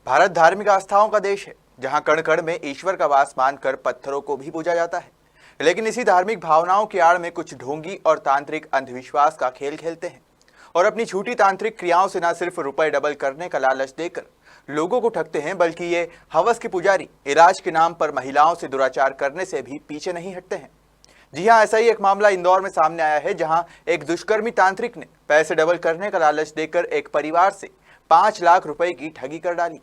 भारत धार्मिक आस्थाओं का देश है, जहां कण कण में ईश्वर का वास मानकर पत्थरों को भी पूजा जाता है। लेकिन इसी धार्मिक भावनाओं की आड़ में कुछ ढोंगी और तांत्रिक अंधविश्वास का खेल खेलते हैं और अपनी झूठी तांत्रिक क्रियाओं से न सिर्फ रुपए डबल करने का लालच देकर लोगों को ठगते हैं, बल्कि ये हवस के पुजारी इलाज के नाम पर महिलाओं से दुराचार करने से भी पीछे नहीं हटते हैं। जी हाँ, ऐसा ही एक मामला इंदौर में सामने आया है, जहां एक दुष्कर्मी तांत्रिक ने पैसे डबल करने का लालच देकर एक परिवार से 5 लाख रुपए की ठगी कर डाली।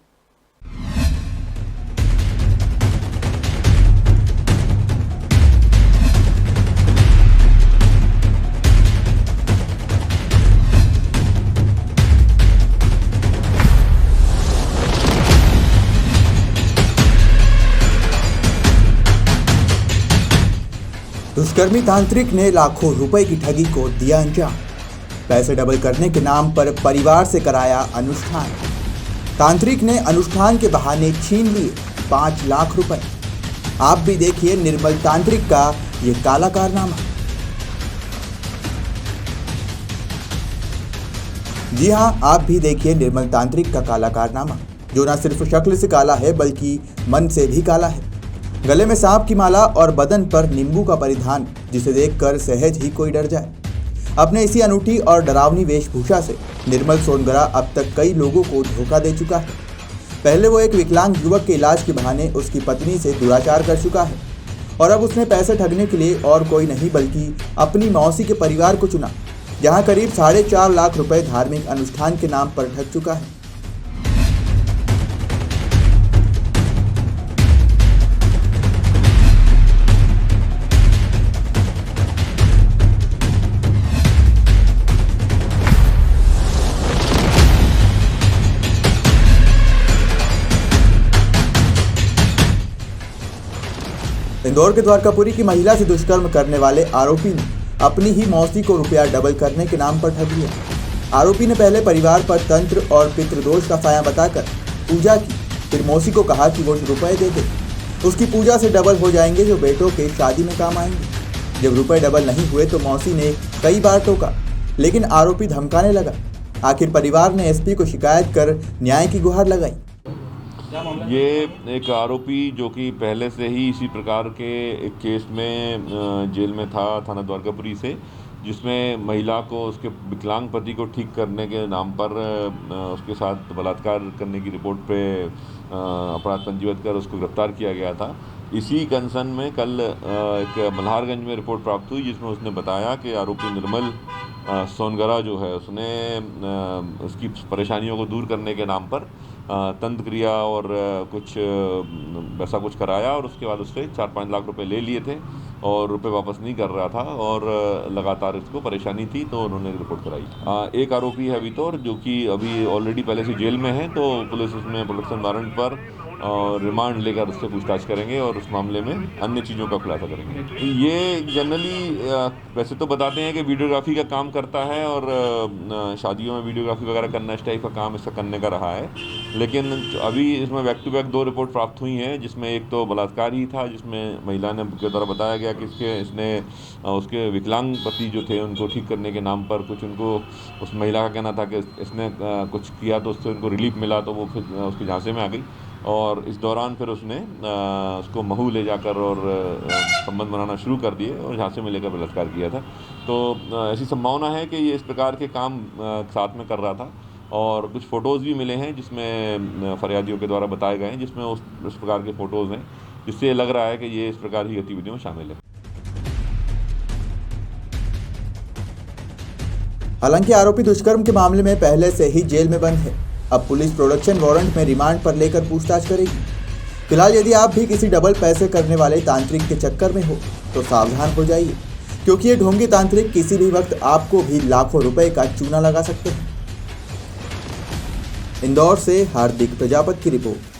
दुष्कर्मी तांत्रिक ने लाखों रुपए की ठगी को दिया अंजाम। पैसे डबल करने के नाम पर परिवार से कराया अनुष्ठान। तांत्रिक ने अनुष्ठान के बहाने छीन लिए 5 लाख रुपए। आप भी देखिए निर्मल तांत्रिक का ये काला कारनामा। जी हां, आप भी देखिए निर्मल तांत्रिक का काला कारनामा, जो न सिर्फ शक्ल से काला है बल्कि मन से भी काला है। गले में सांप की माला और बदन पर नींबू का परिधान, जिसे देखकर सहज ही कोई डर जाए। अपने इसी अनूठी और डरावनी वेशभूषा से निर्मल सोनगरा अब तक कई लोगों को धोखा दे चुका है। पहले वो एक विकलांग युवक के इलाज के बहाने उसकी पत्नी से दुराचार कर चुका है और अब उसने पैसे ठगने के लिए और कोई नहीं बल्कि अपनी मौसी के परिवार को चुना, जहां करीब 4.5 लाख रुपए धार्मिक अनुष्ठान के नाम पर ठग चुका है। इंदौर के द्वारकापुरी की महिला से दुष्कर्म करने वाले आरोपी ने अपनी ही मौसी को रुपया डबल करने के नाम पर ठग लिया। आरोपी ने पहले परिवार पर तंत्र और पितृदोष का साया बताकर पूजा की, फिर मौसी को कहा कि वो रुपए दे दे, उसकी पूजा से डबल हो जाएंगे जो बेटों के शादी में काम आएंगे। जब रुपए डबल नहीं हुए तो मौसी ने कई बार टोका, लेकिन आरोपी धमकाने लगा। आखिर परिवार ने एसपी को शिकायत कर न्याय की गुहार लगाई। ये एक आरोपी जो कि पहले से ही इसी प्रकार के एक केस में जेल में था, थाना द्वारकापुरी से, जिसमें महिला को उसके विकलांग पति को ठीक करने के नाम पर उसके साथ बलात्कार करने की रिपोर्ट पे अपराध पंजीबद्ध कर उसको गिरफ्तार किया गया था। इसी कंसर्न में कल एक मल्हारगंज में रिपोर्ट प्राप्त हुई, जिसमें उसने बताया कि आरोपी निर्मल सोनगरा जो है, उसने उसकी परेशानियों को दूर करने के नाम पर तंत्र क्रिया और कुछ वैसा कुछ कराया और उसके बाद उससे 4-5 लाख रुपए ले लिए थे और रुपए वापस नहीं कर रहा था और लगातार इसको परेशानी थी, तो उन्होंने रिपोर्ट कराई। एक आरोपी है अभी तो, जो कि अभी ऑलरेडी पहले से जेल में है, तो पुलिस उसमें प्रोडक्शन वारंट पर और रिमांड लेकर उससे पूछताछ करेंगे और उस मामले में अन्य चीज़ों का खुलासा करेंगे। ये जनरली वैसे तो बताते हैं कि वीडियोग्राफी का काम करता है और शादियों में वीडियोग्राफी वगैरह करना, इस टाइप का काम इसका करने का रहा है। लेकिन अभी इसमें बैक टू बैक 2 रिपोर्ट प्राप्त हुई हैं, जिसमें एक तो बलात्कार ही था, जिसमें महिला ने के द्वारा बताया गया कि इसने उसके विकलांग पति जो थे उनको ठीक करने के नाम पर कुछ, उनको उस महिला का कहना था कि इसने कुछ किया तो उससे उनको रिलीफ मिला, तो वो फिर उसके झांसे में आ गई और इस दौरान फिर उसने उसको महू ले जाकर और संबंध बनाना शुरू कर दिए और झांसे में लेकर बलात्कार किया था। तो ऐसी संभावना है कि ये इस प्रकार के काम साथ में कर रहा था और कुछ फ़ोटोज़ भी मिले हैं जिसमें फरियादियों के द्वारा बताए गए हैं, जिसमें उस प्रकार के फ़ोटोज़ हैं, जिससे लग रहा है कि ये इस प्रकार की गतिविधियों में शामिल है। हालांकि आरोपी दुष्कर्म के मामले में पहले से ही जेल में बंद है। अब पुलिस प्रोडक्शन वारंट में रिमांड पर लेकर पूछताछ करेगी। फिलहाल यदि आप भी किसी डबल पैसे करने वाले तांत्रिक के चक्कर में हो तो सावधान हो जाइए, क्योंकि ये ढोंगी तांत्रिक किसी भी वक्त आपको भी लाखों रुपए का चूना लगा सकते हैं। इंदौर से हार्दिक प्रजापति की रिपोर्ट।